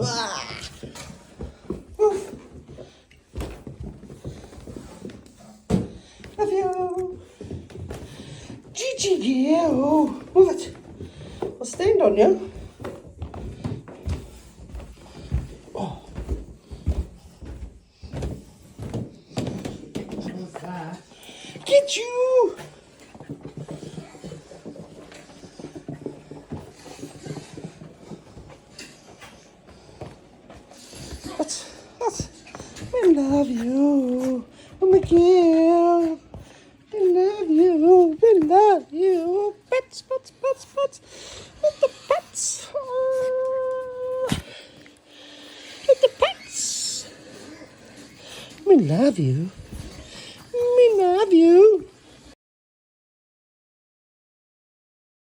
Ah. Woof. Love you. Chi Chi Chihuahua. Move it. I'll stand on you. Oh. Get you. What? I love you. Oh my God. I love you. I love you. Pets. Let the pets. Let the pets. I love you. I love you.